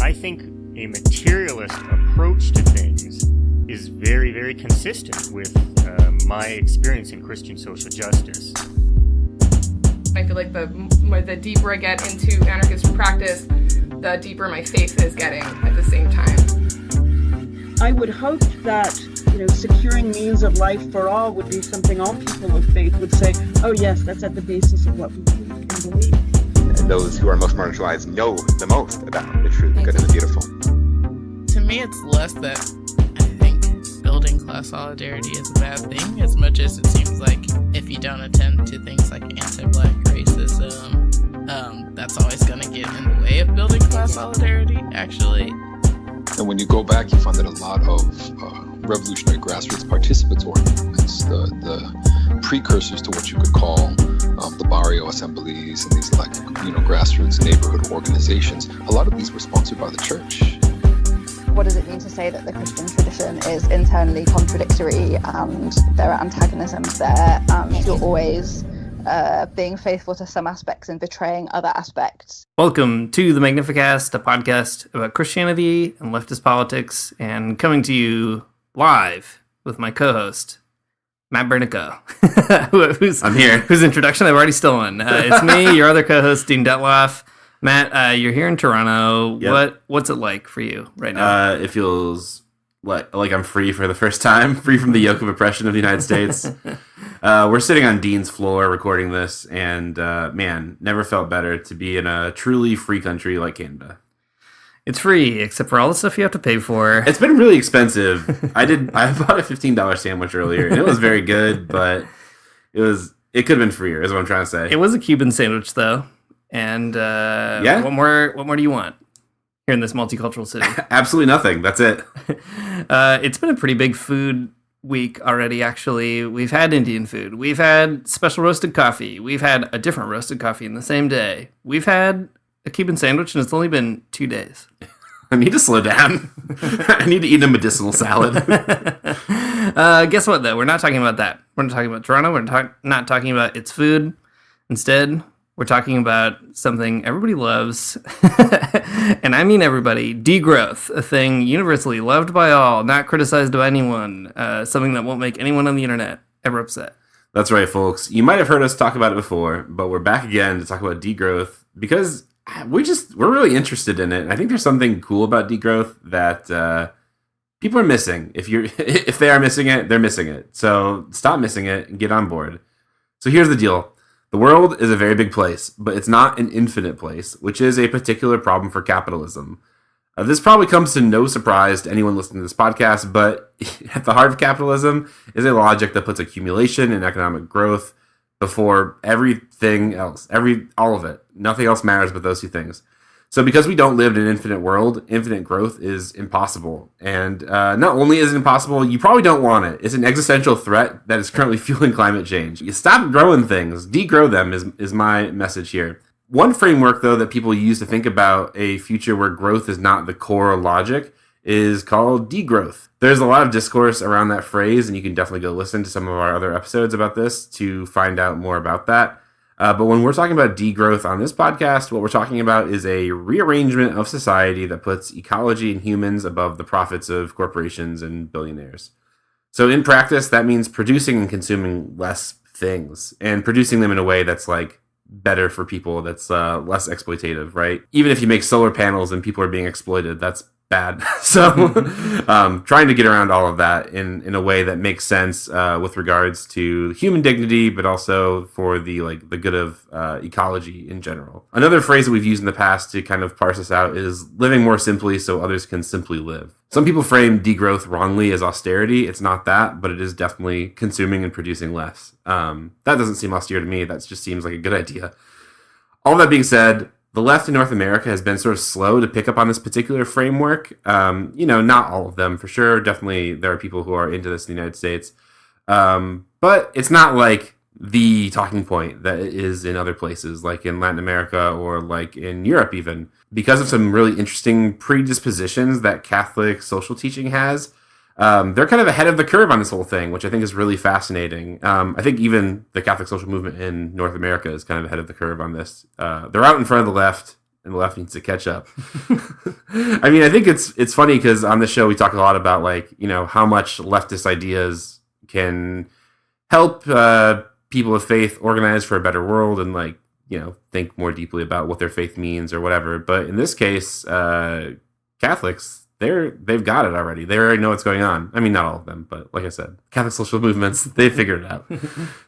I think a materialist approach to things is very, very consistent with my experience in Christian social justice. I feel like the deeper I get into anarchist practice, the deeper my faith is getting at the same time. I would hope that, securing means of life for all would be something all people of faith would say, oh yes, that's at the basis of what we believe. Those who are most marginalized know the most about the true, the good, and the beautiful. To me, it's less that I think building class solidarity is a bad thing, as much as it seems like if you don't attend to things like anti-Black racism, that's always going to get in the way of building class solidarity, actually. And when you go back, you find that a lot of revolutionary grassroots participatory movements, the precursors to what you could call the barrio assemblies and these grassroots neighborhood organizations, a lot of these were sponsored by the church. What does it mean to say that the Christian tradition is internally contradictory and there are antagonisms there and you're always being faithful to some aspects and betraying other aspects? Welcome to the Magnificast, a podcast about Christianity and leftist politics, and coming to you live with my co-host, Matt Bernico, I'm here. Whose introduction I've already stolen. It's me, your other co-host, Dean Detloff. Matt, you're here in Toronto. Yep. What's it like for you right now? It feels like I'm free for the first time, free from the yoke of oppression of the United States. We're sitting on Dean's floor recording this, and man, never felt better to be in a truly free country like Canada. It's free, except for all the stuff you have to pay for. It's been really expensive. I bought a $15 sandwich earlier, and it was very good, but it could have been freer, is what I'm trying to say. It was a Cuban sandwich, though. And yeah? What more do you want here in this multicultural city? Absolutely nothing. That's it. It's been a pretty big food week already, actually. We've had Indian food. We've had special roasted coffee. We've had a different roasted coffee in the same day. We've had a Cuban sandwich, and it's only been 2 days. I need to slow down. I need to eat a medicinal salad. Guess what, though? We're not talking about that. We're not talking about Toronto. We're not talking about its food. Instead, we're talking about something everybody loves, and I mean everybody, degrowth, a thing universally loved by all, not criticized by anyone, something that won't make anyone on the internet ever upset. That's right, folks. You might have heard us talk about it before, but we're back again to talk about degrowth because we're really interested in it. And I think there's something cool about degrowth that people are missing. If they are missing it, they're missing it. So stop missing it and get on board. So here's the deal. The world is a very big place, but it's not an infinite place, which is a particular problem for capitalism. This probably comes to no surprise to anyone listening to this podcast, but at the heart of capitalism is a logic that puts accumulation and economic growth before everything else, all of it. Nothing else matters but those two things. So because we don't live in an infinite world, infinite growth is impossible. And not only is it impossible, you probably don't want it. It's an existential threat that is currently fueling climate change. You stop growing things. Degrow them is my message here. One framework, though, that people use to think about a future where growth is not the core logic is called degrowth. There's a lot of discourse around that phrase, and you can definitely go listen to some of our other episodes about this to find out more about that. But when we're talking about degrowth on this podcast, what we're talking about is a rearrangement of society that puts ecology and humans above the profits of corporations and billionaires. So in practice, that means producing and consuming less things and producing them in a way that's better for people, that's less exploitative, right? Even if you make solar panels and people are being exploited, that's bad. So trying to get around all of that in a way that makes sense with regards to human dignity, but also for the good of ecology in general. Another phrase that we've used in the past to kind of parse this out is living more simply so others can simply live. Some people frame degrowth wrongly as austerity. It's not that, but it is definitely consuming and producing less. That doesn't seem austere to me. That just seems like a good idea. All that being said, the left in North America has been sort of slow to pick up on this particular framework. Not all of them, for sure. Definitely there are people who are into this in the United States. But it's not like the talking point that it is in other places, like in Latin America or like in Europe even. Because of some really interesting predispositions that Catholic social teaching has, they're kind of ahead of the curve on this whole thing, which I think is really fascinating. I think even the Catholic social movement in North America is kind of ahead of the curve on this. They're out in front of the left, and the left needs to catch up. I mean, I think it's funny because on the show we talk a lot about like, you know, how much leftist ideas can help people of faith organize for a better world and like, you know, think more deeply about what their faith means or whatever. But in this case, Catholics, they've got it already. They already know what's going on. I mean, not all of them, but like I said, Catholic social movements, they figured it out.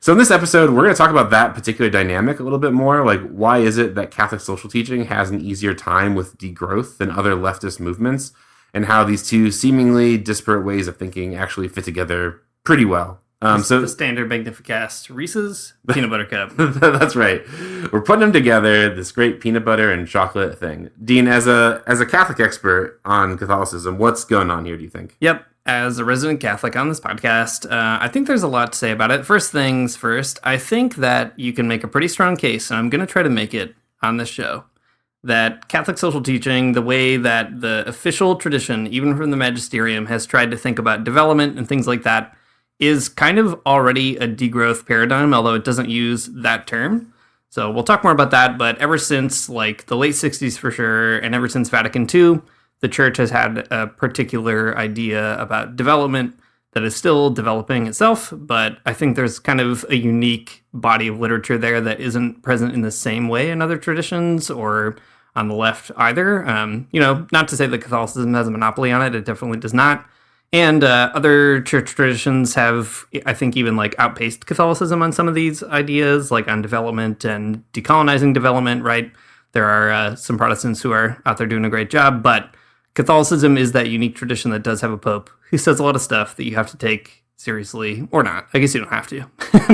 So in this episode, we're going to talk about that particular dynamic a little bit more. Like, why is it that Catholic social teaching has an easier time with degrowth than other leftist movements, and how these two seemingly disparate ways of thinking actually fit together pretty well. So the standard Magnificast Reese's peanut butter cup. That's right. We're putting them together, this great peanut butter and chocolate thing. Dean, as a Catholic expert on Catholicism, what's going on here, do you think? Yep. As a resident Catholic on this podcast, I think there's a lot to say about it. First things first, I think that you can make a pretty strong case, and I'm going to try to make it on this show, that Catholic social teaching, the way that the official tradition, even from the magisterium, has tried to think about development and things like that, is kind of already a degrowth paradigm, although it doesn't use that term. So we'll talk more about that, but ever since like the late 60s for sure, and ever since Vatican II, the church has had a particular idea about development that is still developing itself, but I think there's kind of a unique body of literature there that isn't present in the same way in other traditions or on the left either. You know, not to say that Catholicism has a monopoly on it, it definitely does not. And other church traditions have, I think, even like outpaced Catholicism on some of these ideas, like on development and decolonizing development, right? There are some Protestants who are out there doing a great job, but Catholicism is that unique tradition that does have a pope who says a lot of stuff that you have to take seriously, or not. I guess you don't have to,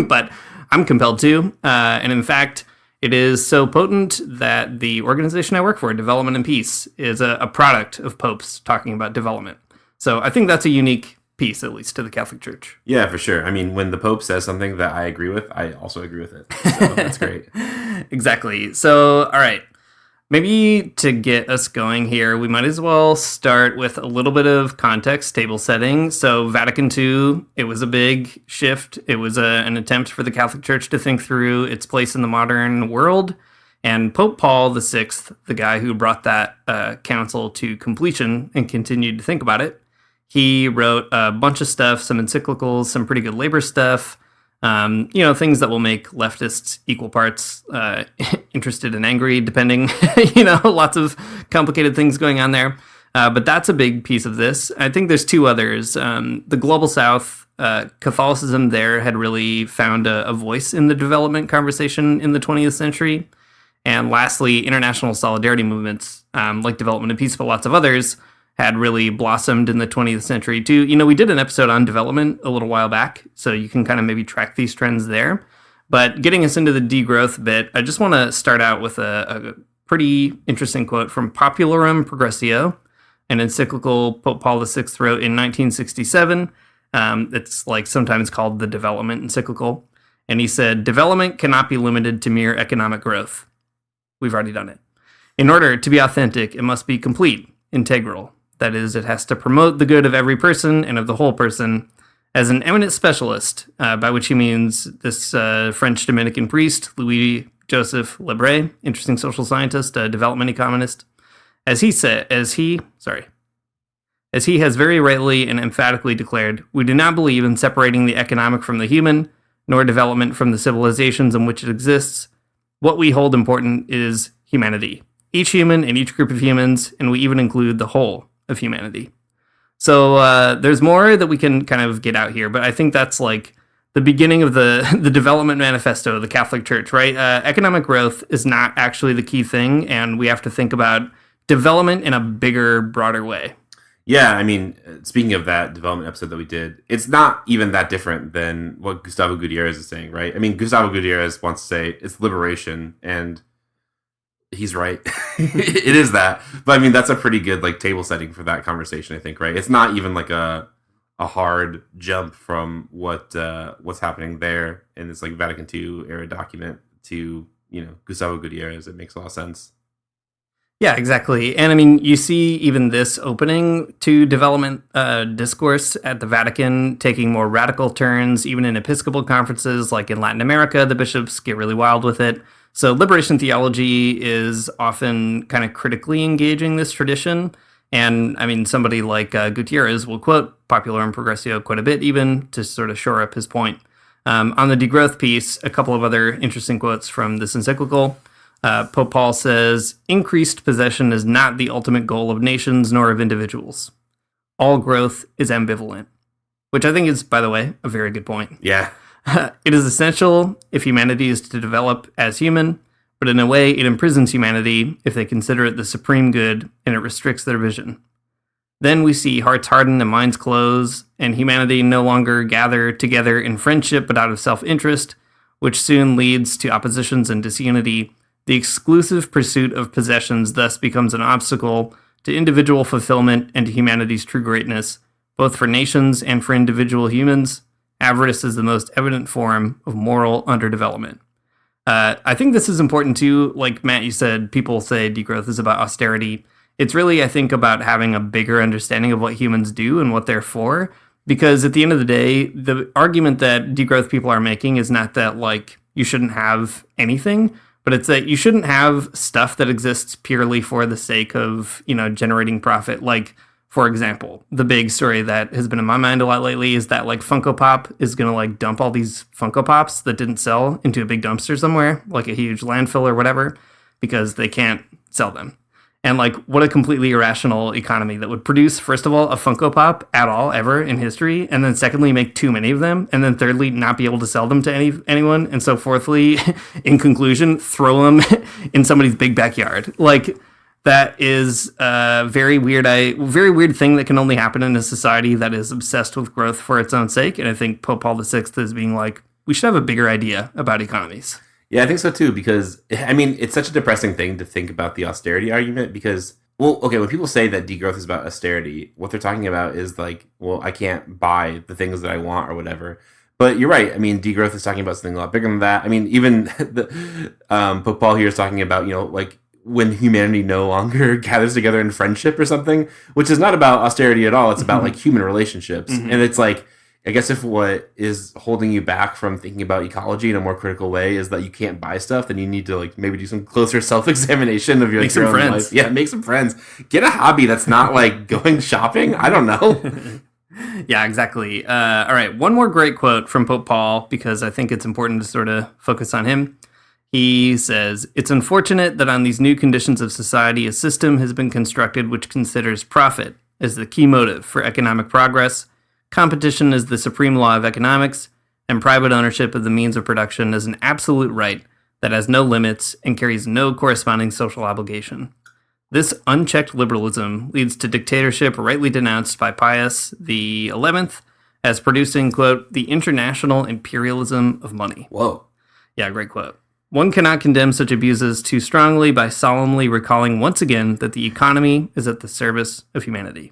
but I'm compelled to. And in fact, it is so potent that the organization I work for, Development and Peace, is a product of popes talking about development. So I think that's a unique piece, at least, to the Catholic Church. Yeah, for sure. I mean, when the Pope says something that I agree with, I also agree with it. So that's great. Exactly. So, all right. Maybe to get us going here, we might as well start with a little bit of context, table setting. So Vatican II, it was a big shift. It was an attempt for the Catholic Church to think through its place in the modern world. And Pope Paul VI, the guy who brought that council to completion and continued to think about it, he wrote a bunch of stuff, some encyclicals, some pretty good labor stuff, you know, things that will make leftists equal parts interested and angry, depending, you know, lots of complicated things going on there. But that's a big piece of this. I think there's two others. The Global South, Catholicism there had really found a voice in the development conversation in the 20th century. And lastly, international solidarity movements like Development and Peace, but lots of others, had really blossomed in the 20th century too. You know, we did an episode on development a little while back, so you can kind of maybe track these trends there. But getting us into the degrowth bit, I just want to start out with a pretty interesting quote from Popularum Progressio, an encyclical Pope Paul VI wrote in 1967. It's like sometimes called the development encyclical. And he said, "Development cannot be limited to mere economic growth." We've already done it. In order to be authentic, it must be complete, integral. That is, it has to promote the good of every person and of the whole person. As an eminent specialist, by which he means this French Dominican priest, Louis Joseph Lebray, interesting social scientist, a development economist, as he has very rightly and emphatically declared, we do not believe in separating the economic from the human, nor development from the civilizations in which it exists. What we hold important is humanity. Each human and each group of humans, and we even include the whole of humanity. So there's more that we can kind of get out here, but I think that's like the beginning of the development manifesto of the Catholic Church, right? Economic growth is not actually the key thing, and we have to think about development in a bigger, broader way. Yeah, I mean, speaking of that development episode that we did, it's not even that different than what Gustavo Gutierrez is saying, right? I mean, Gustavo Gutierrez wants to say it's liberation, and he's right. It is that. But I mean, that's a pretty good like table setting for that conversation, I think, right? It's not even like a hard jump from what's happening there in this like Vatican II era document to, you know, Gustavo Gutierrez. It makes a lot of sense. Yeah, exactly. And I mean, you see even this opening to development discourse at the Vatican taking more radical turns, even in Episcopal conferences like in Latin America, the bishops get really wild with it. So liberation theology is often kind of critically engaging this tradition. And I mean, somebody like Gutierrez will quote Popular and Progressio quite a bit, even to sort of shore up his point. On the degrowth piece, a couple of other interesting quotes from this encyclical. Pope Paul says, increased possession is not the ultimate goal of nations nor of individuals. All growth is ambivalent, which I think is, by the way, a very good point. Yeah. It is essential if humanity is to develop as human, but in a way it imprisons humanity if they consider it the supreme good and it restricts their vision. Then we see hearts harden and minds close, and humanity no longer gather together in friendship but out of self-interest, which soon leads to oppositions and disunity. The exclusive pursuit of possessions thus becomes an obstacle to individual fulfillment and to humanity's true greatness, both for nations and for individual humans. Avarice is the most evident form of moral underdevelopment. I think this is important too. Like Matt, you said, people say degrowth is about austerity. It's really, I think, about having a bigger understanding of what humans do and what they're for. Because at the end of the day, the argument that degrowth people are making is not that, like, you shouldn't have anything, but it's that you shouldn't have stuff that exists purely for the sake of, generating profit. Like, for example, the big story that has been in my mind a lot lately is that, like, Funko Pop is going to, like, dump all these Funko Pops that didn't sell into a big dumpster somewhere, like a huge landfill or whatever, because they can't sell them. And, like, what a completely irrational economy that would produce, first of all, a Funko Pop at all, ever in history, and then secondly, make too many of them, and then thirdly, not be able to sell them to anyone, and so fourthly, in conclusion, throw them in somebody's big backyard. Like, that is a very weird thing that can only happen in a society that is obsessed with growth for its own sake, and I think Pope Paul VI is being like, we should have a bigger idea about economies. Yeah, I think so too, because, I mean, it's such a depressing thing to think about the austerity argument because, well, okay, when people say that degrowth is about austerity, what they're talking about is like, well, I can't buy the things that I want or whatever. But you're right. I mean, degrowth is talking about something a lot bigger than that. I mean, even the Pope Paul here is talking about, like, when humanity no longer gathers together in friendship or something, which is not about austerity at all. It's about, like, human relationships. Mm-hmm. And it's like, I guess if what is holding you back from thinking about ecology in a more critical way is that you can't buy stuff, then you need to, like, maybe do some closer self-examination of your, make some own friends. Life. Yeah, make some friends. Get a hobby that's not like going shopping. I don't know. Yeah, exactly. All right, one more great quote from Pope Paul, because I think it's important to sort of focus on him. He says, "It's unfortunate that on these new conditions of society, a system has been constructed which considers profit as the key motive for economic progress. Competition is the supreme law of economics, and private ownership of the means of production is an absolute right that has no limits and carries no corresponding social obligation. This unchecked liberalism leads to dictatorship rightly denounced by Pius XI as producing, quote, the international imperialism of money." Whoa. Yeah, great quote. "One cannot condemn such abuses too strongly by solemnly recalling once again that the economy is at the service of humanity."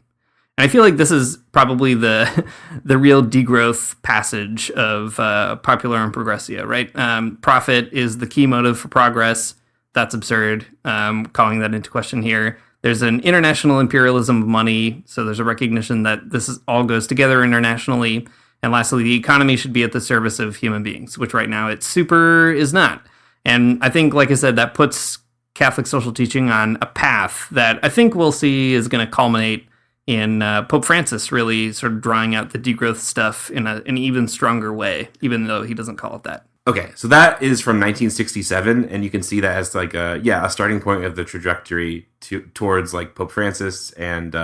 And I feel like this is probably the real degrowth passage of Popular and Progressio, right? Profit is the key motive for progress. That's absurd, calling that into question here. There's an international imperialism of money, so there's a recognition that all goes together internationally. And lastly, the economy should be at the service of human beings, which right now is not. And I think, like I said, that puts Catholic social teaching on a path that I think we'll see is going to culminate in Pope Francis really sort of drawing out the degrowth stuff in an even stronger way, even though he doesn't call it that. Okay, so that is from 1967, and you can see that as like a starting point of the trajectory towards like Pope Francis, and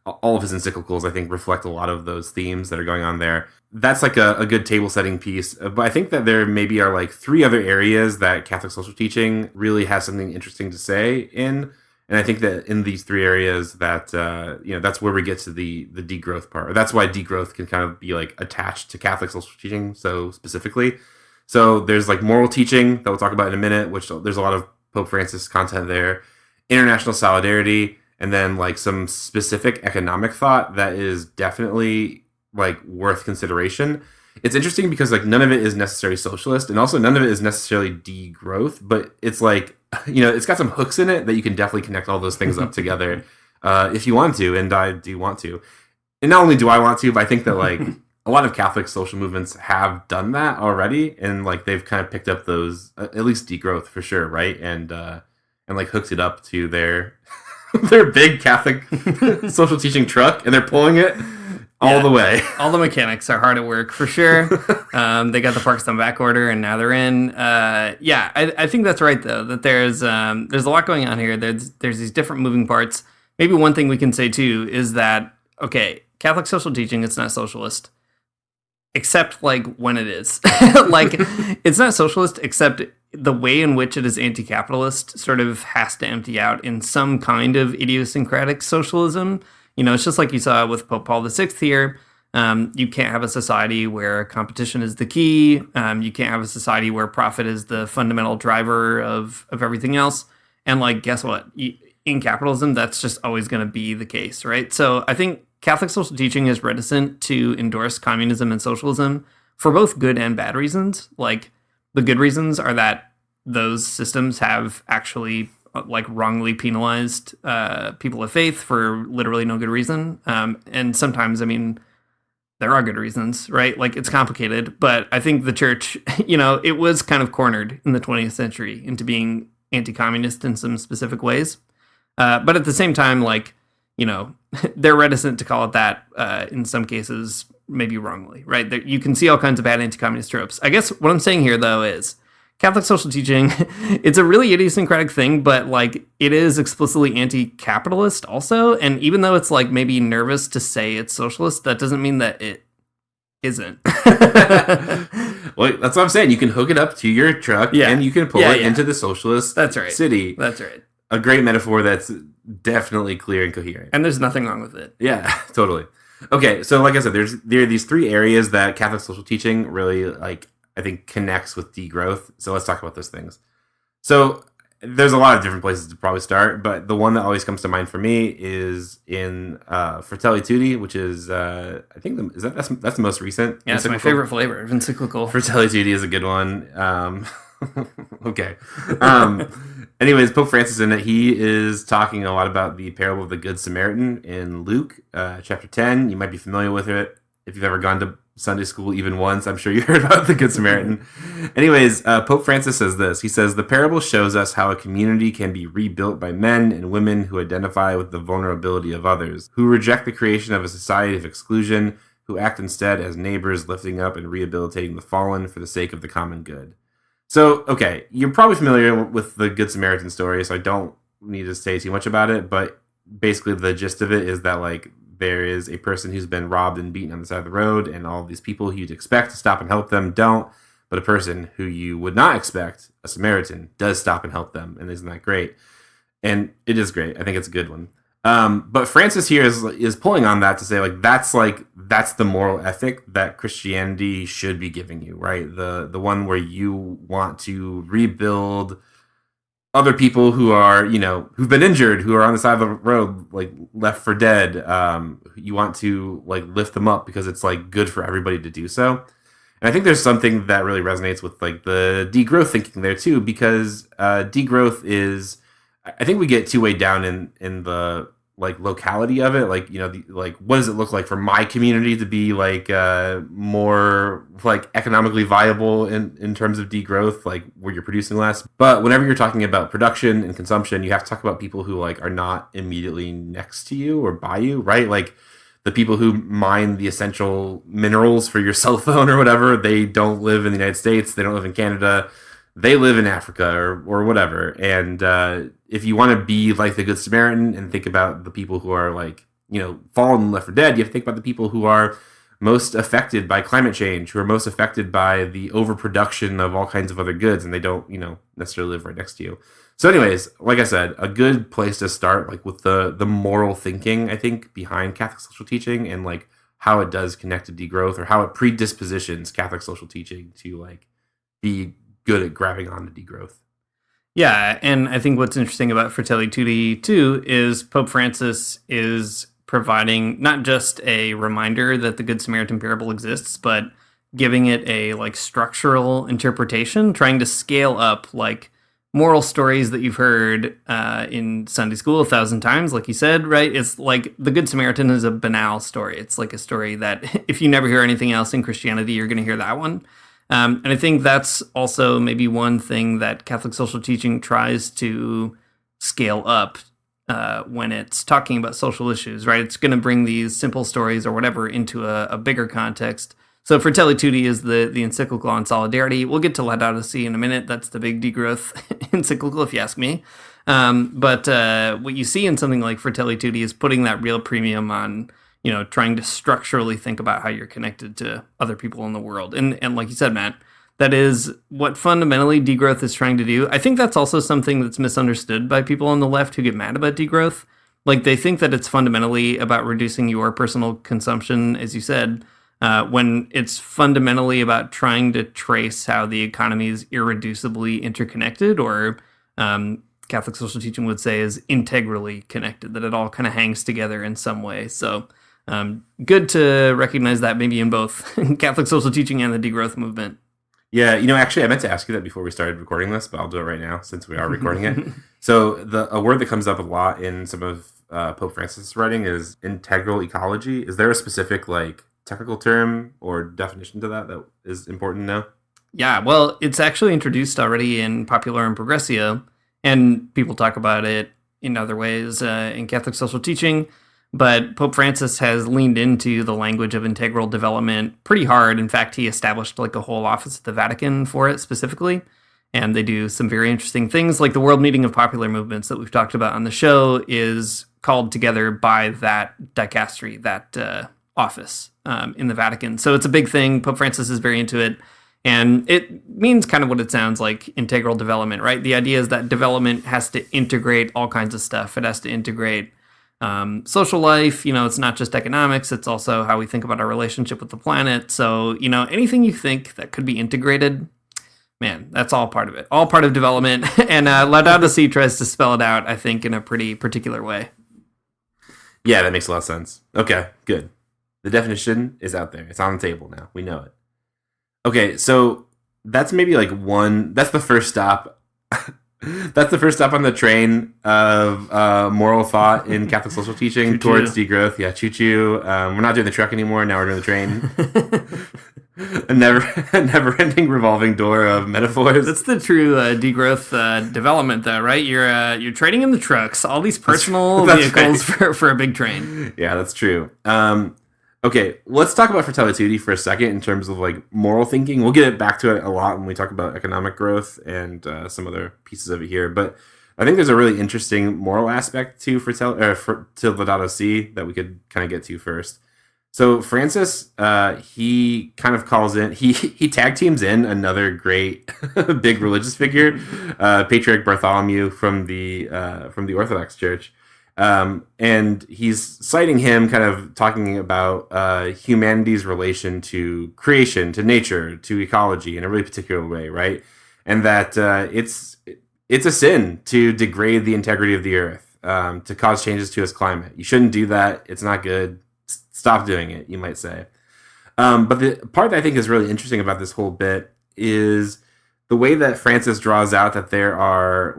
all of his encyclicals, I think, reflect a lot of those themes that are going on there. That's like a good table-setting piece, but I think that there maybe are like three other areas that Catholic social teaching really has something interesting to say in. And I think that in these three areas that, that's where we get to the degrowth part. Or that's why degrowth can kind of be like attached to Catholic social teaching so specifically. So there's like moral teaching that we'll talk about in a minute, which there's a lot of Pope Francis content there. International solidarity, and then like some specific economic thought that is definitely like worth consideration. It's interesting because like none of it is necessarily socialist, and also none of it is necessarily degrowth, but it's like, it's got some hooks in it that you can definitely connect all those things up together if you want to, and I do want to. And not only do I want to, but I think that like a lot of Catholic social movements have done that already, and like they've kind of picked up those, at least degrowth for sure, right? And like hooked it up to their their big Catholic social teaching truck, and they're pulling it all the way. All the mechanics are hard at work for sure. They got the parks on back order, and now they're in. I think that's right though. That there's a lot going on here. There's these different moving parts. Maybe one thing we can say too is that Catholic social teaching, it's not socialist, except like when it is. Like it's not socialist, except the way in which it is anti-capitalist sort of has to empty out in some kind of idiosyncratic socialism. It's just like you saw with Pope Paul VI here. You can't have a society where competition is the key. You can't have a society where profit is the fundamental driver of everything else. And like, guess what? In capitalism, that's just always going to be the case, right? So I think Catholic social teaching is reticent to endorse communism and socialism for both good and bad reasons. Like, the good reasons are that those systems have actually like wrongly penalized people of faith for literally no good reason. And sometimes, I mean, there are good reasons, right? Like, it's complicated, but I think the church, it was kind of cornered in the 20th century into being anti-communist in some specific ways. But at the same time, like, they're reticent to call it that in some cases, maybe wrongly, right? You can see all kinds of bad anti-communist tropes. I guess what I'm saying here, though, is Catholic social teaching, it's a really idiosyncratic thing, but like it is explicitly anti-capitalist also. And even though it's like maybe nervous to say it's socialist, that doesn't mean that it isn't. Well, that's what I'm saying. You can hook it up to your truck and you can pull it into the socialist city. That's right. A great metaphor that's definitely clear and coherent. And there's nothing wrong with it. Yeah, totally. Okay, so like I said, there are these three areas that Catholic social teaching really, like, I think connects with degrowth. So let's talk about those things. So there's a lot of different places to probably start, but the one that always comes to mind for me is in Fratelli Tutti, which is I think that's the most recent. Yeah, it's my favorite flavor of encyclical. Fratelli Tutti is a good one. Okay. Anyways, Pope Francis in it, he is talking a lot about the parable of the Good Samaritan in Luke chapter 10. You might be familiar with it if you've ever gone to Sunday school even once. I'm sure you heard about the Good Samaritan. Anyways, Pope Francis says this. He says, the parable shows us how a community can be rebuilt by men and women who identify with the vulnerability of others, who reject the creation of a society of exclusion, who act instead as neighbors lifting up and rehabilitating the fallen for the sake of the common good. So, okay, you're probably familiar with the Good Samaritan story, so I don't need to say too much about it, but basically the gist of it is that, like, there is a person who's been robbed and beaten on the side of the road, and all these people who you'd expect to stop and help them don't, but a person who you would not expect, a Samaritan, does stop and help them, and isn't that great? And it is great. I think it's a good one. But Francis here is pulling on that to say, that's the moral ethic that Christianity should be giving you, right? The one where you want to rebuild other people who are, who've been injured, who are on the side of the road, like left for dead. You want to like lift them up because it's like good for everybody to do so. And I think there's something that really resonates with like the degrowth thinking there too, because degrowth is, I think we get too weighed down in the like locality of it. Like, what does it look like for my community to be like more like economically viable in terms of degrowth, like where you're producing less. But whenever you're talking about production and consumption, you have to talk about people who like are not immediately next to you or by you, right? Like the people who mine the essential minerals for your cell phone or whatever, they don't live in the United States. They don't live in Canada. They live in Africa or whatever. And if you want to be like the Good Samaritan and think about the people who are like, fallen and left for dead, you have to think about the people who are most affected by climate change, who are most affected by the overproduction of all kinds of other goods, and they don't, necessarily live right next to you. So anyways, like I said, a good place to start, like with the moral thinking, I think, behind Catholic social teaching and like how it does connect to degrowth or how it predispositions Catholic social teaching to like be good at grabbing onto degrowth. Yeah, and I think what's interesting about Fratelli Tutti too is Pope Francis is providing not just a reminder that the Good Samaritan parable exists, but giving it a like structural interpretation, trying to scale up like moral stories that you've heard in Sunday school 1,000 times, like you said, right? It's like the Good Samaritan is a banal story. It's like a story that if you never hear anything else in Christianity, you're going to hear that one. And I think that's also maybe one thing that Catholic social teaching tries to scale up when it's talking about social issues, right? It's going to bring these simple stories or whatever into a bigger context. So Fratelli Tutti is the encyclical on solidarity. We'll get to Laudato Si in a minute. That's the big degrowth encyclical, if you ask me. But what you see in something like Fratelli Tutti is putting that real premium on, trying to structurally think about how you're connected to other people in the world. And like you said, Matt, that is what fundamentally degrowth is trying to do. I think that's also something that's misunderstood by people on the left who get mad about degrowth. Like, they think that it's fundamentally about reducing your personal consumption, as you said, when it's fundamentally about trying to trace how the economy is irreducibly interconnected, or Catholic social teaching would say is integrally connected, that it all kind of hangs together in some way. So good to recognize that maybe in both Catholic social teaching and the degrowth movement. Yeah, actually, I meant to ask you that before we started recording this, but I'll do it right now since we are recording it. So a word that comes up a lot in some of Pope Francis' writing is integral ecology. Is there a specific technical term or definition to that is important to know? Yeah, well, it's actually introduced already in Popular and Progressio, and people talk about it in other ways in Catholic social teaching. But Pope Francis has leaned into the language of integral development pretty hard. In fact, he established a whole office at the Vatican for it specifically. And they do some very interesting things, like the World Meeting of Popular Movements that we've talked about on the show is called together by that dicastery, that office in the Vatican. So it's a big thing. Pope Francis is very into it. And it means kind of what it sounds like, integral development, right? The idea is that development has to integrate all kinds of stuff. It has to integrate social life. It's not just economics. It's also how we think about our relationship with the planet. So, anything you think that could be integrated, man, that's all part of it. All part of development. And Laudato Si tries to spell it out, I think, in a pretty particular way. Yeah, that makes a lot of sense. Okay, good. The definition is out there. It's on the table now. We know it. Okay, so that's maybe that's the first stop. That's the first stop on the train of moral thought in Catholic social teaching towards degrowth. Yeah, choo-choo. We're not doing the truck anymore. Now we're doing the train. A never-ending revolving door of metaphors. That's the true degrowth development, though, right? You're trading in the trucks, all these personal vehicles right. for a big train. Yeah, that's true. Okay, let's talk about Fratelli Tutti for a second in terms of moral thinking. We'll get back to it a lot when we talk about economic growth and some other pieces of it here. But I think there's a really interesting moral aspect to Laudato Si that we could kind of get to first. So Francis, he kind of calls in, he tag teams in another great big religious figure, Patriarch Bartholomew from the Orthodox Church. And he's citing him kind of talking about humanity's relation to creation, to nature, to ecology in a really particular way, right? And that it's a sin to degrade the integrity of the earth, to cause changes to its climate. You shouldn't do that. It's not good. Stop doing it, you might say. But the part that I think is really interesting about this whole bit is the way that Francis draws out that there are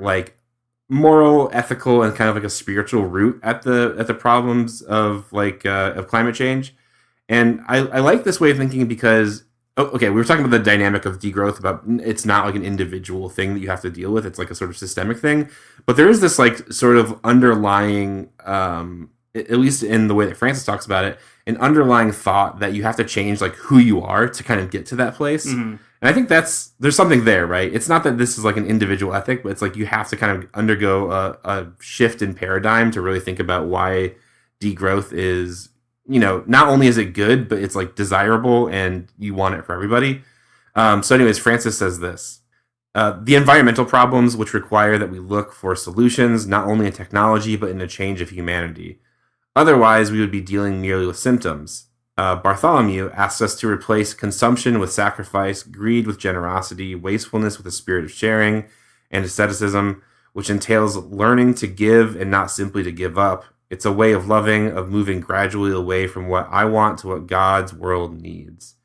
moral, ethical, and kind of a spiritual root at the problems of climate change. And I like this way of thinking because we were talking about the dynamic of degrowth, about it's not an individual thing that you have to deal with. It's a sort of systemic thing. But there is this sort of underlying, at least in the way that Francis talks about it, an underlying thought that you have to change who you are to kind of get to that place. Mm-hmm. And I think there's something there, right? It's not that this is an individual ethic, but it's you have to kind of undergo a shift in paradigm to really think about why degrowth is, not only is it good, but it's desirable and you want it for everybody. So anyways, Francis says this: the environmental problems which require that we look for solutions, not only in technology, but in a change of humanity. Otherwise, we would be dealing merely with symptoms. Bartholomew asks us to replace consumption with sacrifice, greed with generosity, wastefulness with a spirit of sharing, and asceticism, which entails learning to give and not simply to give up. It's a way of loving, of moving gradually away from what I want to what God's world needs.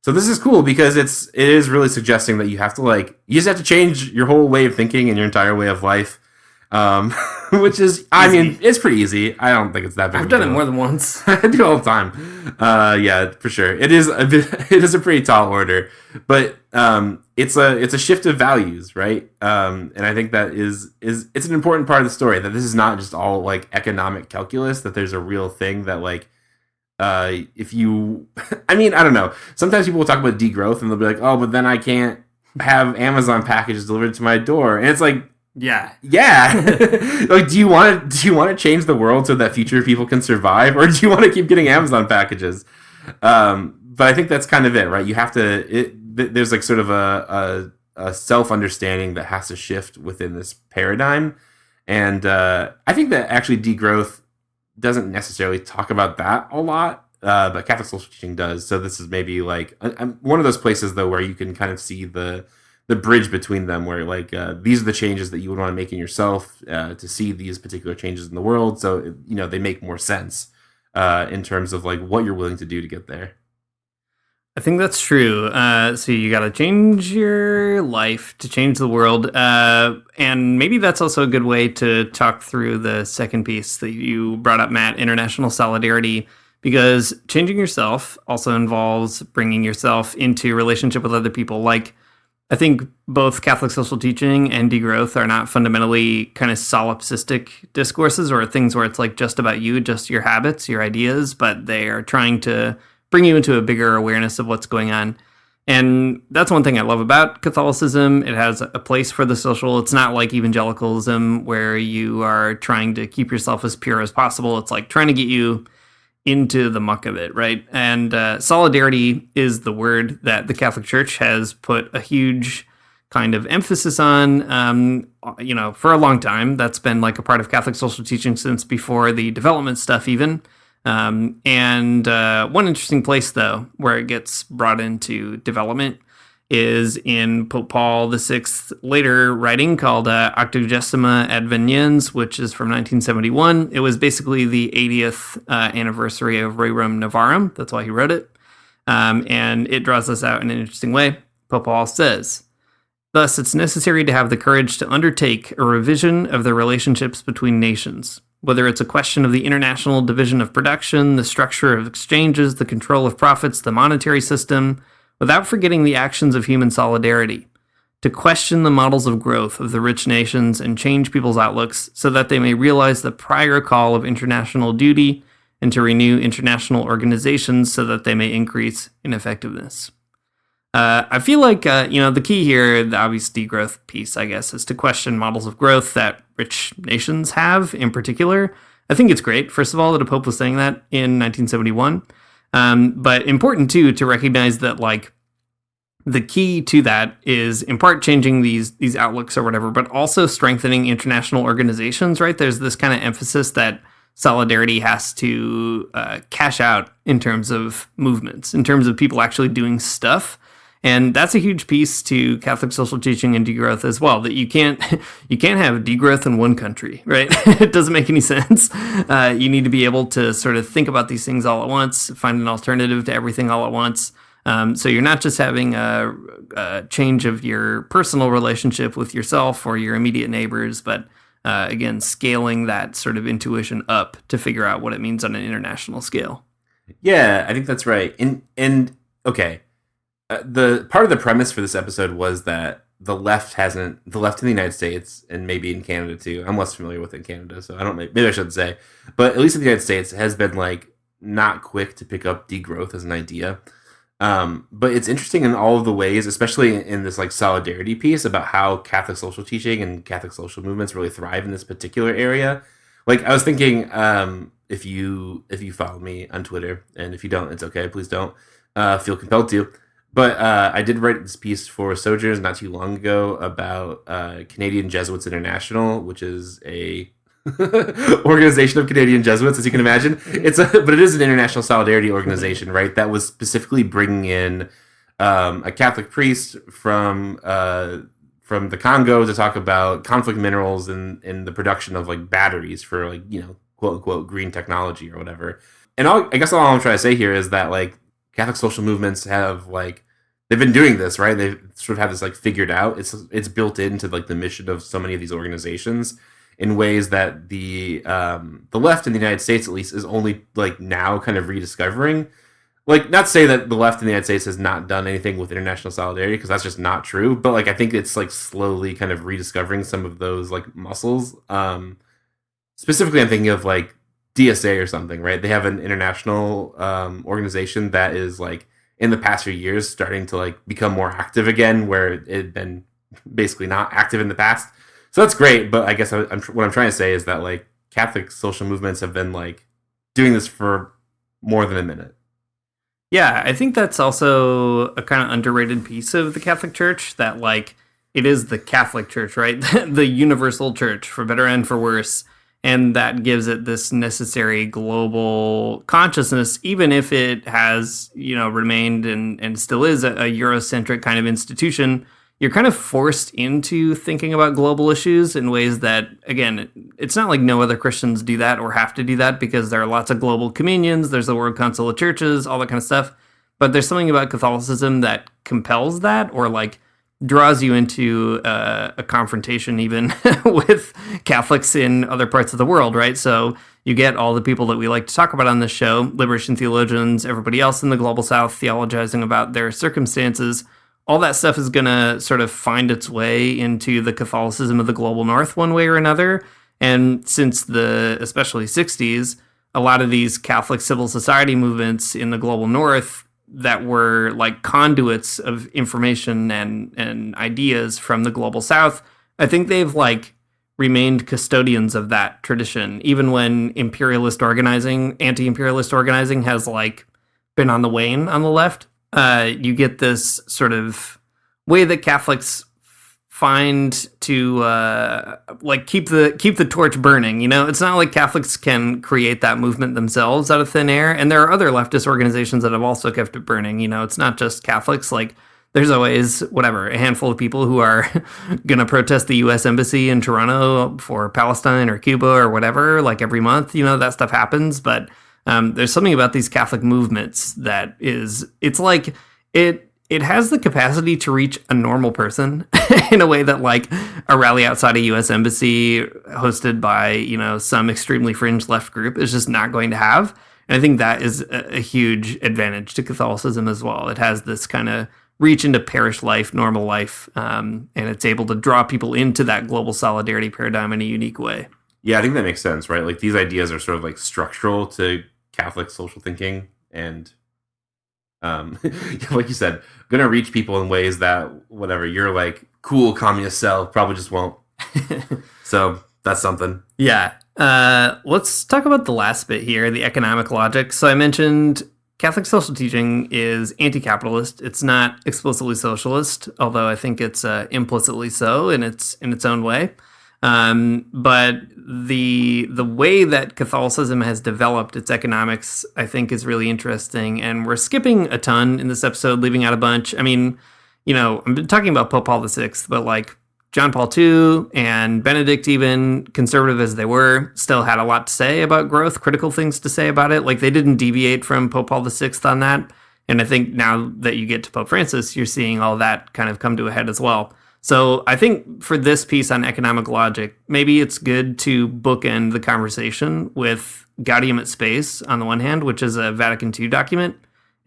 So this is cool because it is really suggesting that you have to you just have to change your whole way of thinking and your entire way of life, which is, I mean, it's pretty easy. I don't think it's that big. I've done it more than once. I do it all the time. Yeah, for sure. It is a pretty tall order, but it's a shift of values, right? And I think that it's an important part of the story, that this is not just all like economic calculus, that there's a real thing that if you, I mean, I don't know. Sometimes people will talk about degrowth and they'll be like, oh, but then I can't have Amazon packages delivered to my door. And it's like, yeah. Like, do you want to change the world so that future people can survive, or do you want to keep getting Amazon packages? But I think that's kind of it, right? You have to, there's like sort of a self-understanding that has to shift within this paradigm. And I think that actually degrowth doesn't necessarily talk about that a lot, but Catholic social teaching does. So this is maybe like one of those places though where you can kind of see the bridge between them, where these are the changes that you would want to make in yourself to see these particular changes in the world. So they make more sense in terms of like what you're willing to do to get there. I think that's true. So you got to change your life to change the world. And maybe that's also a good way to talk through the second piece that you brought up, Matt, international solidarity, because changing yourself also involves bringing yourself into relationship with other people. Like, I think both Catholic social teaching and degrowth are not fundamentally kind of solipsistic discourses or things where it's like just about you, just your habits, your ideas, but they are trying to bring you into a bigger awareness of what's going on. And that's one thing I love about Catholicism. It has a place for the social. It's not like evangelicalism where you are trying to keep yourself as pure as possible. It's like trying to get you into the muck of it, right? And solidarity is the word that the Catholic Church has put a huge kind of emphasis on, for a long time. That's been like a part of Catholic social teaching since before the development stuff even. And one interesting place, though, where it gets brought into development is in Pope Paul VI's later writing called Octogesima Adveniens, which is from 1971. It was basically the 80th anniversary of Rerum Novarum. That's why he wrote it. And it draws this out in an interesting way. Pope Paul says, "Thus, it's necessary to have the courage to undertake a revision of the relationships between nations. Whether it's a question of the international division of production, the structure of exchanges, the control of profits, the monetary system, without forgetting the actions of human solidarity, to question the models of growth of the rich nations and change people's outlooks so that they may realize the prior call of international duty and to renew international organizations so that they may increase in effectiveness." I feel like, the key here, the obvious degrowth piece, I guess, is to question models of growth that rich nations have in particular. I think it's great, first of all, that a pope was saying that in 1971. But important, too, to recognize that, the key to that is, in part, changing these outlooks or whatever, but also strengthening international organizations, right? There's this kind of emphasis that solidarity has to cash out in terms of movements, in terms of people actually doing stuff. And that's a huge piece to Catholic social teaching and degrowth as well, that you can't have degrowth in one country, right? It doesn't make any sense. You need to be able to sort of think about these things all at once, find an alternative to everything all at once. So you're not just having a change of your personal relationship with yourself or your immediate neighbors, but again, scaling that sort of intuition up to figure out what it means on an international scale. Yeah, I think that's right. And okay. The part of the premise for this episode was that the left in the United States and maybe in Canada too. I'm less familiar with it in Canada, so maybe I shouldn't say, but at least in the United States has been not quick to pick up degrowth as an idea. But it's interesting in all of the ways, especially in this solidarity piece about how Catholic social teaching and Catholic social movements really thrive in this particular area. I was thinking, if you follow me on Twitter, and if you don't, it's okay. Please don't feel compelled to. But I did write this piece for Sojourners not too long ago about Canadian Jesuits International, which is a organization of Canadian Jesuits, as you can imagine. But it is an international solidarity organization, right? That was specifically bringing in a Catholic priest from the Congo to talk about conflict minerals and the production of batteries for quote unquote green technology or whatever. And I guess all I'm trying to say here is that Catholic social movements have like they've been doing this, right? They sort of have this like figured out. It's built into like the mission of so many of these organizations in ways that the left in the United States at least is only like now kind of rediscovering. Like, not to say that the left in the United States has not done anything with international solidarity, because that's just not true. But like, I think it's like slowly kind of rediscovering some of those like muscles. Specifically, I'm thinking of like DSA or something, right? They have an international organization that is like in the past few years starting to like become more active again, where it had been basically not active in the past. So that's great. But I guess what I'm trying to say is that like Catholic social movements have been like doing this for more than a minute. Yeah, I think that's also a kind of underrated piece of the Catholic Church, that like it is the Catholic Church, right? The universal church, for better and for worse. And that gives it this necessary global consciousness, even if it has, remained and still is a Eurocentric kind of institution. You're kind of forced into thinking about global issues in ways that, again, it's not like no other Christians do that or have to do that, because there are lots of global communions, there's the World Council of Churches, all that kind of stuff. But there's something about Catholicism that compels that, or like draws you into a confrontation even with Catholics in other parts of the world, right? So you get all the people that we like to talk about on this show, liberation theologians, everybody else in the global south theologizing about their circumstances. All that stuff is going to sort of find its way into the Catholicism of the global north one way or another. And since the especially 60s, a lot of these Catholic civil society movements in the global north that were like conduits of information and ideas from the global south, I think they've like remained custodians of that tradition, even when anti-imperialist organizing has like been on the wane on the left. You get this sort of way that Catholics find to like keep the torch burning. It's not like Catholics can create that movement themselves out of thin air, and there are other leftist organizations that have also kept it burning. It's not just Catholics. Like, there's always a handful of people who are gonna protest the U.S. embassy in Toronto for Palestine or Cuba or whatever, like every month. That stuff happens, but there's something about these Catholic movements that it's like it has the capacity to reach a normal person in a way that like a rally outside a U.S. embassy hosted by, some extremely fringe left group is just not going to have. And I think that is a huge advantage to Catholicism as well. It has this kind of reach into parish life, normal life, and it's able to draw people into that global solidarity paradigm in a unique way. Yeah, I think that makes sense, right? Like, these ideas are sort of like structural to Catholic social thinking, and like you said, gonna reach people in ways that your like cool communist self probably just won't. So that's something. Yeah. Let's talk about the last bit here, the economic logic. So I mentioned Catholic social teaching is anti-capitalist. It's not explicitly socialist, although I think it's implicitly so in its own way. But the way that Catholicism has developed its economics, I think, is really interesting. And we're skipping a ton in this episode, leaving out a bunch. I mean, I'm talking about Pope Paul VI, but like John Paul II and Benedict, even conservative as they were, still had a lot to say about growth, critical things to say about it. Like, they didn't deviate from Pope Paul VI on that. And I think now that you get to Pope Francis, you're seeing all that kind of come to a head as well. So I think for this piece on economic logic, maybe it's good to bookend the conversation with Gaudium et Spes on the one hand, which is a Vatican II document,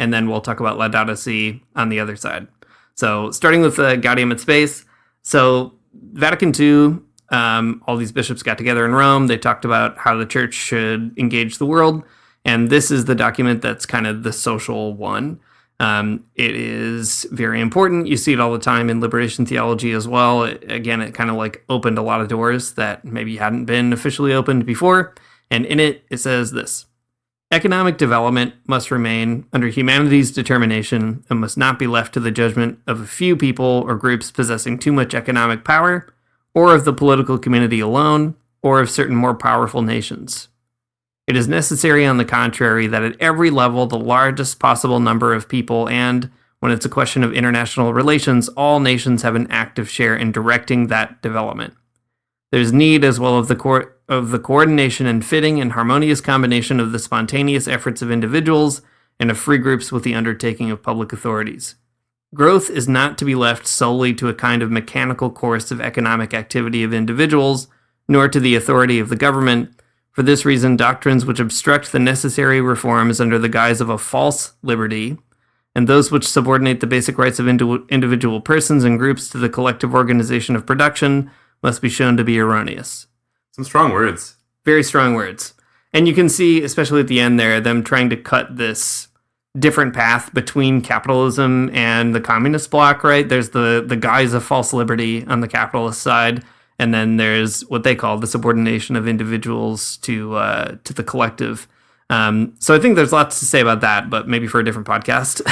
and then we'll talk about Laudato Si on the other side. So starting with Gaudium et Spes, so Vatican II, all these bishops got together in Rome. They talked about how the church should engage the world, and this is the document that's kind of the social one. It is very important. You see it all the time in liberation theology as well. It kind of like opened a lot of doors that maybe hadn't been officially opened before. And in it, it says this: economic development must remain under humanity's determination and must not be left to the judgment of a few people or groups possessing too much economic power, or of the political community alone, or of certain more powerful nations. It is necessary, on the contrary, that at every level, the largest possible number of people and, when it's a question of international relations, all nations have an active share in directing that development. There's need as well of the coordination and fitting and harmonious combination of the spontaneous efforts of individuals and of free groups with the undertaking of public authorities. Growth is not to be left solely to a kind of mechanical course of economic activity of individuals, nor to the authority of the government. For this reason, doctrines which obstruct the necessary reforms under the guise of a false liberty, and those which subordinate the basic rights of individual persons and groups to the collective organization of production, must be shown to be erroneous. Some strong words. Very strong words. And you can see, especially at the end there, them trying to cut this different path between capitalism and the communist bloc, right? There's the guise of false liberty on the capitalist side, and then there's what they call the subordination of individuals to the collective. So I think there's lots to say about that, but maybe for a different podcast.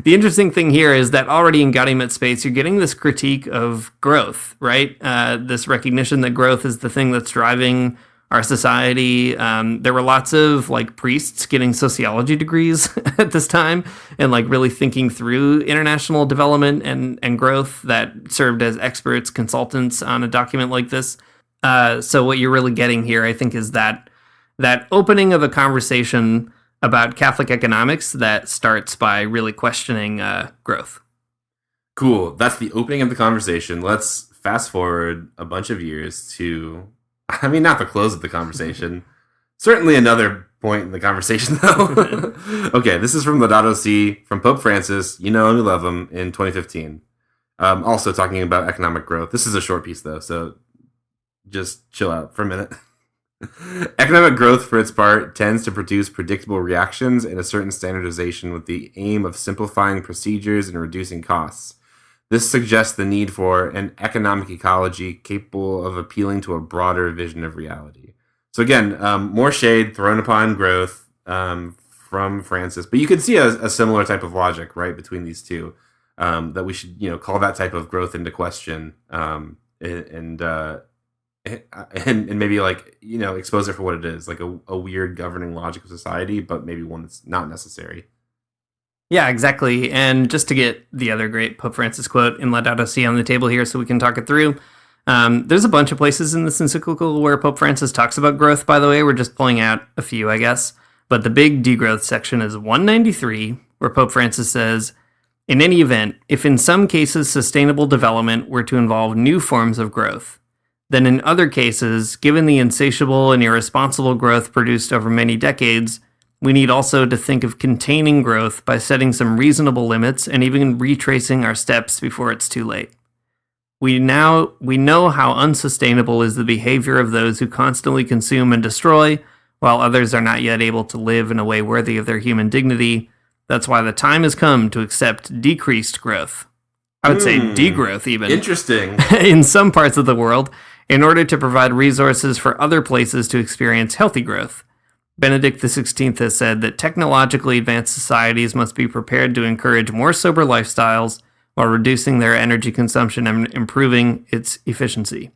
The interesting thing here is that already in Gaudium et Spes, you're getting this critique of growth, right? This recognition that growth is the thing that's driving our society. There were lots of like priests getting sociology degrees at this time and like really thinking through international development and growth that served as experts, consultants on a document like this. So what you're really getting here, I think, is that opening of a conversation about Catholic economics that starts by really questioning growth. Cool. That's the opening of the conversation. Let's fast forward a bunch of years to, I mean, not the close of the conversation. Certainly another point in the conversation, though. Okay, this is from Laudato Si, from Pope Francis. You know and we love him, in 2015. Also talking about economic growth. This is a short piece, though, so just chill out for a minute. Economic growth, for its part, tends to produce predictable reactions and a certain standardization with the aim of simplifying procedures and reducing costs. This suggests the need for an economic ecology capable of appealing to a broader vision of reality. So again, more shade thrown upon growth from Francis, but you can see a similar type of logic, right, between these two, that we should, call that type of growth into question, and maybe expose it for what it is, like a weird governing logic of society, but maybe one that's not necessary. Yeah, exactly. And just to get the other great Pope Francis quote in Laudato Si on the table here so we can talk it through, there's a bunch of places in this encyclical where Pope Francis talks about growth, by the way. We're just pulling out a few, I guess. But the big degrowth section is 193, where Pope Francis says, "In any event, if in some cases sustainable development were to involve new forms of growth, then in other cases, given the insatiable and irresponsible growth produced over many decades, we need also to think of containing growth by setting some reasonable limits and even retracing our steps before it's too late. We know how unsustainable is the behavior of those who constantly consume and destroy, while others are not yet able to live in a way worthy of their human dignity. That's why the time has come to accept decreased growth." I would say degrowth even. Interesting. In some parts of the world, in order to provide resources for other places to experience healthy growth. Benedict XVI has said that technologically advanced societies must be prepared to encourage more sober lifestyles while reducing their energy consumption and improving its efficiency.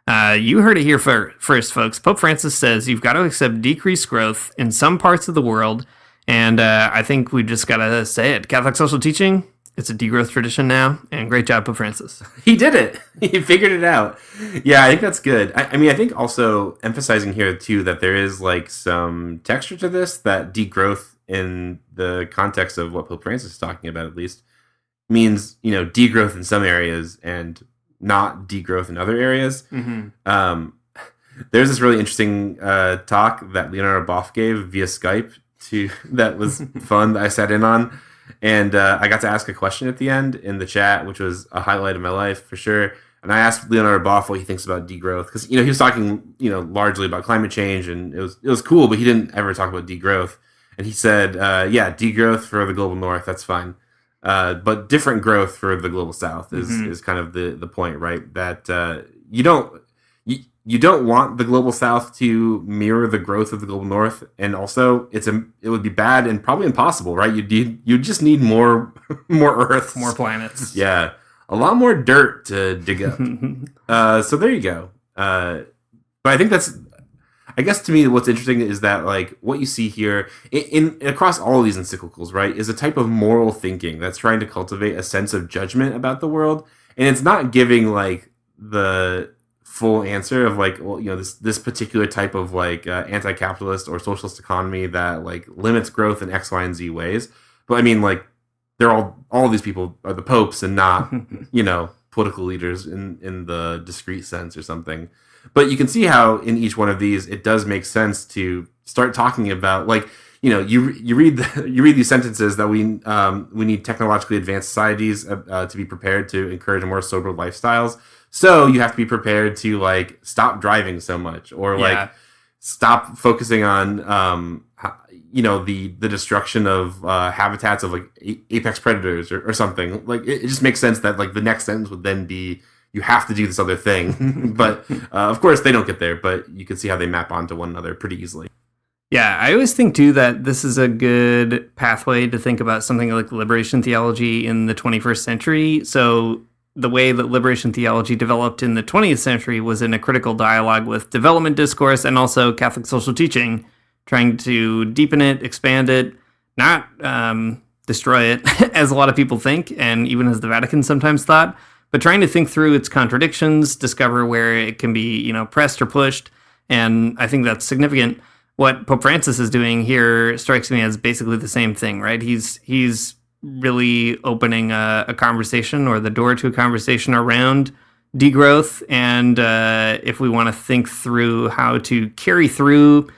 You heard it here first, folks. Pope Francis says you've got to accept decreased growth in some parts of the world, and I think we just got to say it. Catholic social teaching, it's a degrowth tradition now, and great job, Pope Francis. He did it. He figured it out. Yeah, I think that's good. I mean, I think also emphasizing here, too, that there is like some texture to this, that degrowth in the context of what Pope Francis is talking about, at least, means, degrowth in some areas and not degrowth in other areas. Mm-hmm. There's this really interesting talk that Leonardo Boff gave via Skype that was fun, that I sat in on. And I got to ask a question at the end in the chat, which was a highlight of my life for sure. And I asked Leonardo Boff what he thinks about degrowth, because he was talking largely about climate change, and it was cool, but he didn't ever talk about degrowth. And he said, yeah, degrowth for the global north, that's fine, but different growth for the global south is kind of the point, right? That you don't want the global south to mirror the growth of the global north, and also it would be bad and probably impossible, right? You just need more Earths, more planets. Yeah, a lot more dirt to dig up. So there you go. But I think I guess to me, what's interesting is that like what you see here in across all of these encyclicals, right, is a type of moral thinking that's trying to cultivate a sense of judgment about the world, and it's not giving like the full answer of like, well, this particular type of like anti-capitalist or socialist economy that like limits growth in X, Y, and Z ways. But I mean, like, they're all these people are the popes and not political leaders in the discrete sense or something. But you can see how in each one of these it does make sense to start talking about, like, you read these sentences that we need technologically advanced societies to be prepared to encourage more sober lifestyles. So you have to be prepared to like stop driving so much, or like stop focusing on the destruction of habitats of like apex predators or something. Like it just makes sense that like the next sentence would then be, you have to do this other thing. But of course they don't get there, but you can see how they map onto one another pretty easily. Yeah, I always think, too, that this is a good pathway to think about something like liberation theology in the 21st century. So the way that liberation theology developed in the 20th century was in a critical dialogue with development discourse and also Catholic social teaching, trying to deepen it, expand it, not destroy it, as a lot of people think, and even as the Vatican sometimes thought, but trying to think through its contradictions, discover where it can be, pressed or pushed. And I think that's significant. What Pope Francis is doing here strikes me as basically the same thing, right? He's really opening a conversation, or the door to a conversation around degrowth. And if we want to think through how to carry through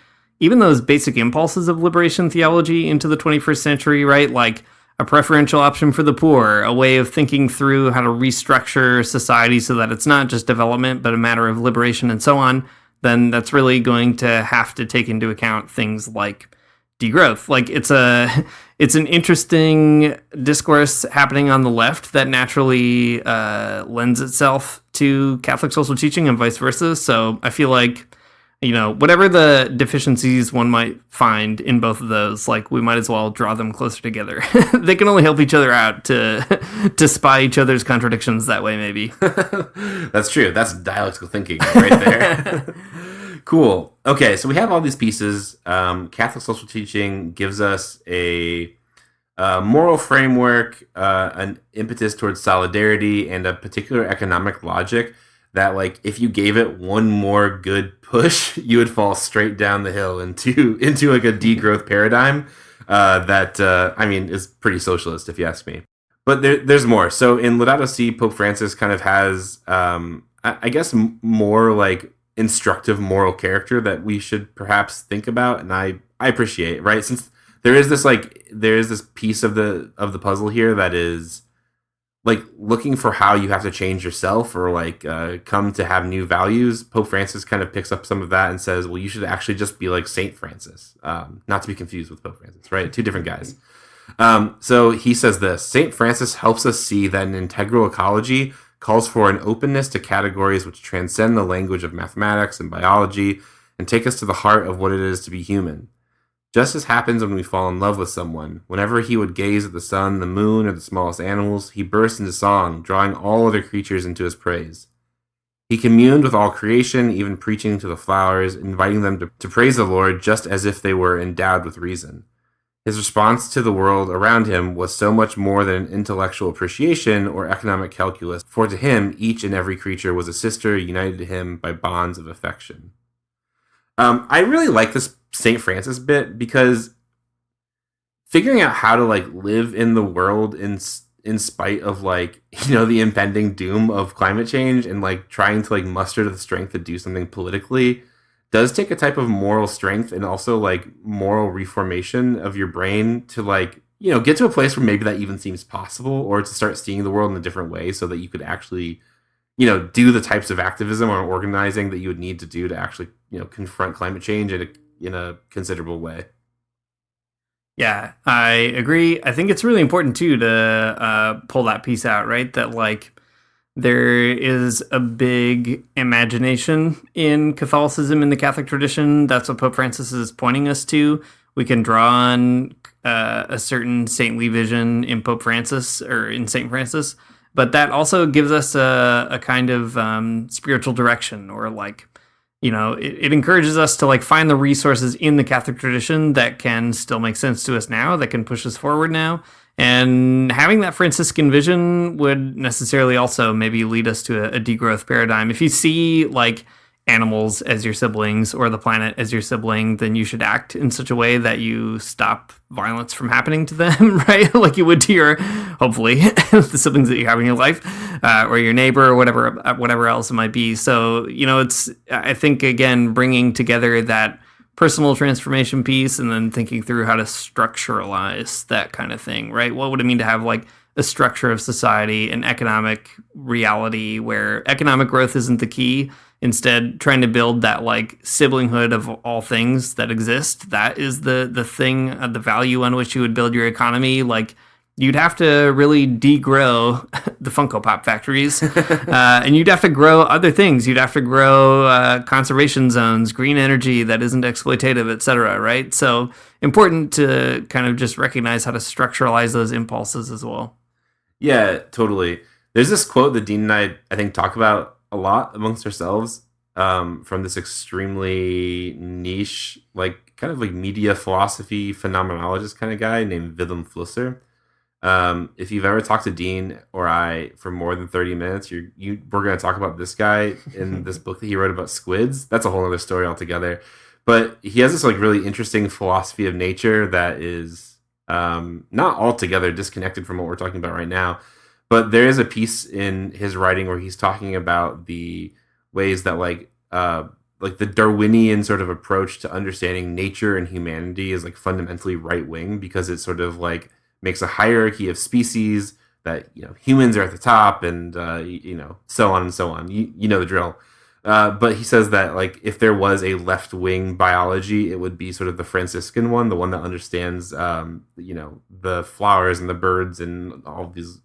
even those basic impulses of liberation theology into the 21st century, right? Like a preferential option for the poor, a way of thinking through how to restructure society so that it's not just development, but a matter of liberation and so on, then that's really going to have to take into account things like degrowth. Like it's an interesting discourse happening on the left that naturally lends itself to Catholic social teaching and vice versa. So I feel like, whatever the deficiencies one might find in both of those, like we might as well draw them closer together. They can only help each other out to spy each other's contradictions that way, maybe. That's true. That's dialectical thinking right there. Cool. Okay, so we have all these pieces. Catholic social teaching gives us a moral framework, an impetus towards solidarity, and a particular economic logic that, like, if you gave it one more good push, you would fall straight down the hill into like a degrowth paradigm that is pretty socialist, if you ask me. But there's more. So in Laudato Si, Pope Francis kind of has, I guess, more like instructive moral character that we should perhaps think about, and I appreciate, right? Since there is this piece of the puzzle here that is like looking for how you have to change yourself or like come to have new values. Pope Francis kind of picks up some of that and says, well, you should actually just be like Saint Francis, not to be confused with Pope Francis, right? Two different guys. So he says this: Saint Francis helps us see that an integral ecology calls for an openness to categories which transcend the language of mathematics and biology and take us to the heart of what it is to be human. Just as happens when we fall in love with someone, whenever he would gaze at the sun, the moon, or the smallest animals, he burst into song, drawing all other creatures into his praise. He communed with all creation, even preaching to the flowers, inviting them to praise the Lord just as if they were endowed with reason. His response to the world around him was so much more than an intellectual appreciation or economic calculus, for to him each and every creature was a sister united to him by bonds of affection. I really like this St. Francis bit because figuring out how to like live in the world in spite of like, the impending doom of climate change and like trying to like muster the strength to do something politically does take a type of moral strength and also like moral reformation of your brain to like, get to a place where maybe that even seems possible, or to start seeing the world in a different way so that you could actually, do the types of activism or organizing that you would need to do to actually, confront climate change in a considerable way. Yeah, I agree. I think it's really important too to pull that piece out, right? That like there is a big imagination in Catholicism, in the Catholic tradition. That's what Pope Francis is pointing us to. We can draw on a certain saintly vision in Pope Francis or in Saint Francis, but that also gives us a kind of spiritual direction, or like, it encourages us to like find the resources in the Catholic tradition that can still make sense to us now, that can push us forward now, And having that Franciscan vision would necessarily also maybe lead us to a degrowth paradigm. If you see like animals as your siblings or the planet as your sibling, then you should act in such a way that you stop violence from happening to them, right? Like you would to your, hopefully, the siblings that you have in your life, or your neighbor, or whatever else it might be. So, it's, I think, again, bringing together that personal transformation piece and then thinking through how to structuralize that kind of thing, right? What would it mean to have like a structure of society, an economic reality where economic growth isn't the key? Instead, trying to build that like siblinghood of all things that exist. That is the thing, the value on which you would build your economy. Like you'd have to really degrow the Funko Pop factories, and you'd have to grow other things. You'd have to grow conservation zones, green energy that isn't exploitative, etc. Right? So important to kind of just recognize how to structuralize those impulses as well. Yeah, totally. There's this quote that Dean and I think, talk about a lot amongst ourselves, from this extremely niche, like kind of like media philosophy phenomenologist kind of guy named Willem Flusser. If you've ever talked to Dean or I for more than 30 minutes, we're going to talk about this guy in this book that he wrote about squids. That's a whole other story altogether. But he has this like really interesting philosophy of nature that is not altogether disconnected from what we're talking about right now. But there is a piece in his writing where he's talking about the ways that like the Darwinian sort of approach to understanding nature and humanity is like fundamentally right wing, because it sort of like makes a hierarchy of species that, humans are at the top and, so on and so on. You know the drill. But he says that like if there was a left wing biology, it would be sort of the Franciscan one, the one that understands, the flowers and the birds and all these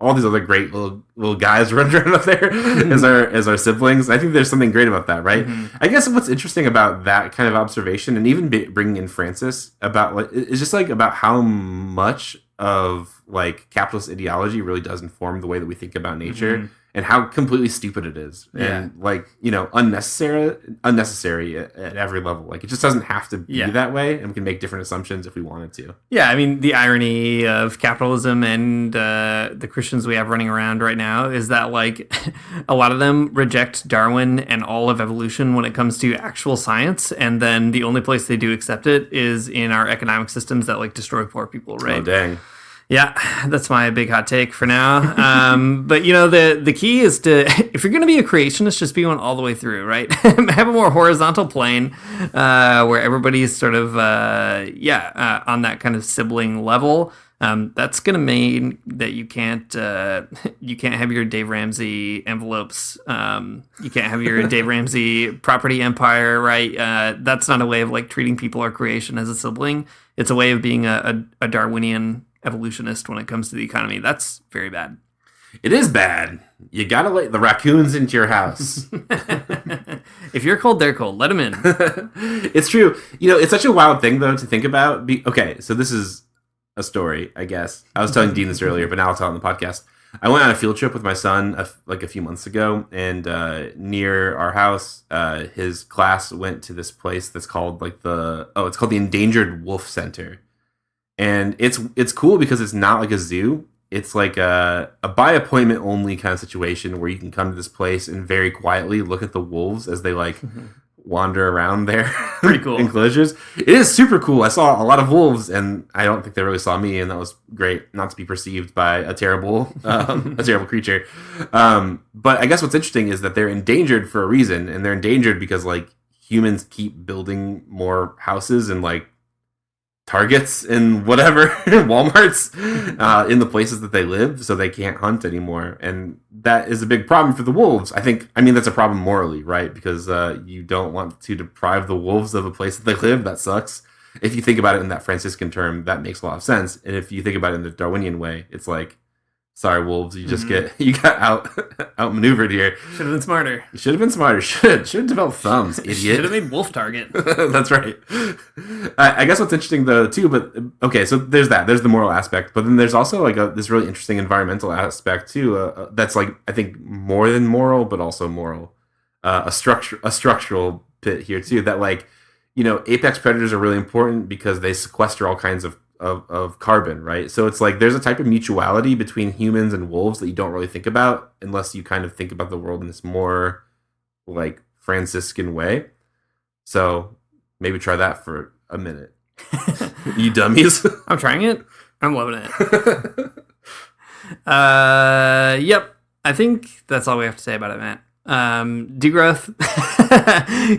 other great little guys running around up there as our siblings. I think there's something great about that, right? Mm-hmm. I guess what's interesting about that kind of observation, and even bringing in Francis about like, it's just like about how much of like capitalist ideology really does inform the way that we think about nature. Mm-hmm. And how completely stupid it is, and like unnecessary at every level. Like it just doesn't have to be that way, and we can make different assumptions if we wanted to. Yeah, I mean the irony of capitalism and the Christians we have running around right now is that like a lot of them reject Darwin and all of evolution when it comes to actual science, and then the only place they do accept it is in our economic systems that like destroy poor people. Right? Oh dang. Yeah, that's my big hot take for now. But the key is to, if you're going to be a creationist, just be one all the way through, right? Have a more horizontal plane where everybody's sort of on that kind of sibling level. That's going to mean that you can't have your Dave Ramsey envelopes. You can't have your Dave Ramsey property empire, right? That's not a way of like treating people or creation as a sibling. It's a way of being a Darwinian evolutionist when it comes to the economy. That's very bad. It is bad. You gotta let the raccoons into your house. If you're cold, they're cold. Let them in. It's true. It's such a wild thing though to think about. Okay, so this is a story, I guess. I was telling Dean this earlier, but now I'll tell it on the podcast. I went on a field trip with my son a few months ago, and near our house, his class went to this place that's called it's called the Endangered Wolf Center. And it's cool because it's not like a zoo. It's like a by appointment only kind of situation where you can come to this place and very quietly look at the wolves as they like wander around their pretty cool enclosures. It is super cool. I saw a lot of wolves, and I don't think they really saw me, and that was great. Not to be perceived by a terrible creature. But I guess what's interesting is that they're endangered for a reason, and they're endangered because like humans keep building more houses and like Targets and whatever, Walmarts, in the places that they live, so they can't hunt anymore. And that is a big problem for the wolves. I mean, that's a problem morally, right? Because you don't want to deprive the wolves of a place that they live. That sucks. If you think about it in that Franciscan term, that makes a lot of sense. And if you think about it in the Darwinian way, it's like, sorry, wolves, you just got outmaneuvered here. Should have been smarter. You should have been smarter. Should have developed thumbs, idiot. Should have made wolf target. That's right. I guess what's interesting though too, but okay, so there's that. There's the moral aspect, but then there's also like this really interesting environmental aspect too. That's like I think more than moral, but also moral. A structural bit here too. That like apex predators are really important because they sequester all kinds of of carbon, right? So it's like there's a type of mutuality between humans and wolves that you don't really think about unless you kind of think about the world in this more like Franciscan way. So maybe try that for a minute. You dummies. I'm trying it. I'm loving it. Yep. I think that's all we have to say about it, Matt. Degrowth,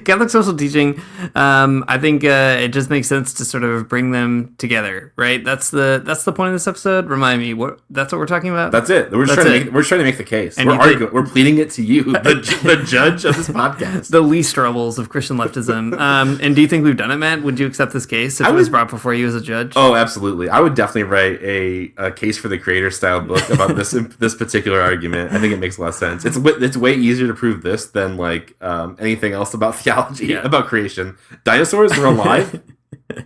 Catholic social teaching. I think it just makes sense to sort of bring them together, right? That's the point of this episode. Remind me, that's what we're talking about. That's it. We're trying to make the case. And we're pleading it to you, the judge of this podcast, the least troubles of Christian leftism. And do you think we've done it, Matt? Would you accept this case if it was brought before you as a judge? Oh, absolutely. I would definitely write a case for the creator style book about this particular argument. I think it makes a lot of sense. It's way easier to prove this than like anything else about theology, about creation. Dinosaurs were alive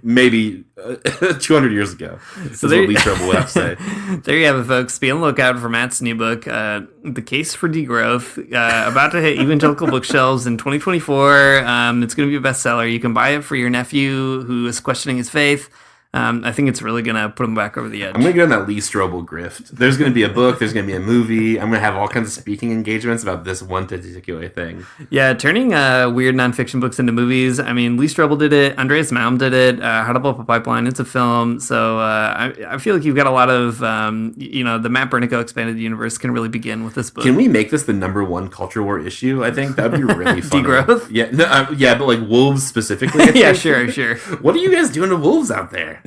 maybe 200 years ago. So what Lee Strobel would have to say. There you have it, folks. Be on the lookout for Matt's new book, The Case for Degrowth, about to hit evangelical bookshelves in 2024. It's going to be a bestseller. You can buy it for your nephew who is questioning his faith. I think it's really going to put him back over the edge. I'm going to get on that Lee Strobel grift. There's going to be a book. There's going to be a movie. I'm going to have all kinds of speaking engagements about this one particular thing. Yeah, turning weird nonfiction books into movies. I mean, Lee Strobel did it. Andreas Malm did it. How to Blow Up a Pipeline. It's a film. So I feel like you've got a lot of, the Matt Bernico Expanded Universe can really begin with this book. Can we make this the #1 culture war issue? I think that would be really fun. Degrowth? Yeah, but like wolves specifically. Yeah, sure. What are you guys doing to wolves out there?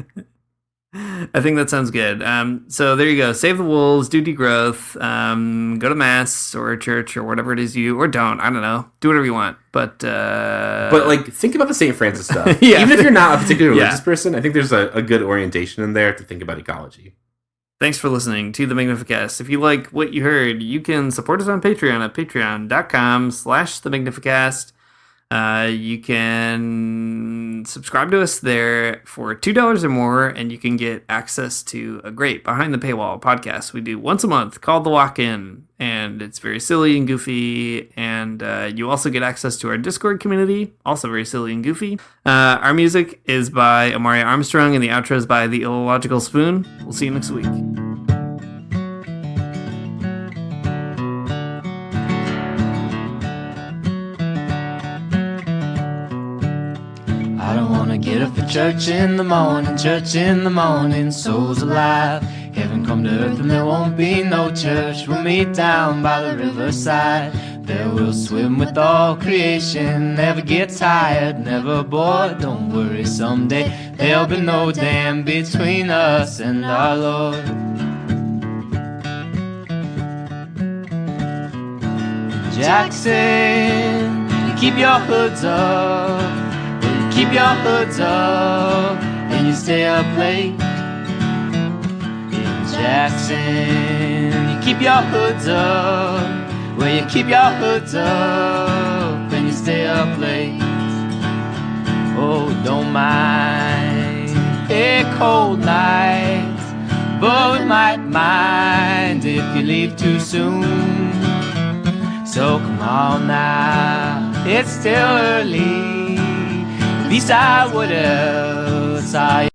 I think that sounds good. So there you go. Save the wolves, do degrowth, go to mass or church or whatever it is or don't. I don't know. Do whatever you want. But like think about the St. Francis stuff. Yeah. Even if you're not a particularly religious person, I think there's a good orientation in there to think about ecology. Thanks for listening to the Magnificast. If you like what you heard, you can support us on Patreon at patreon.com/the Magnificast. You can subscribe to us there for $2 or more, and you can get access to a great behind the paywall podcast we do once a month called The Walk-In, and it's very silly and goofy, and you also get access to our Discord community, also very silly and goofy. Our music is by Amari Armstrong, and the outro is by The Illogical Spoon. We'll see you next week. I don't wanna get up for church in the morning, souls alive. Heaven come to earth and there won't be no church. We'll meet down by the riverside. There we'll swim with all creation. Never get tired, never bored. Don't worry, someday there'll be no dam between us and our Lord. Jackson, keep your hoods up. Keep your hoods up and you stay up late. In Jackson, you keep your hoods up. Well, you keep your hoods up and you stay up late. Oh, don't mind a cold night, but we might mind if you leave too soon. So come on now, it's still early. At least I would else.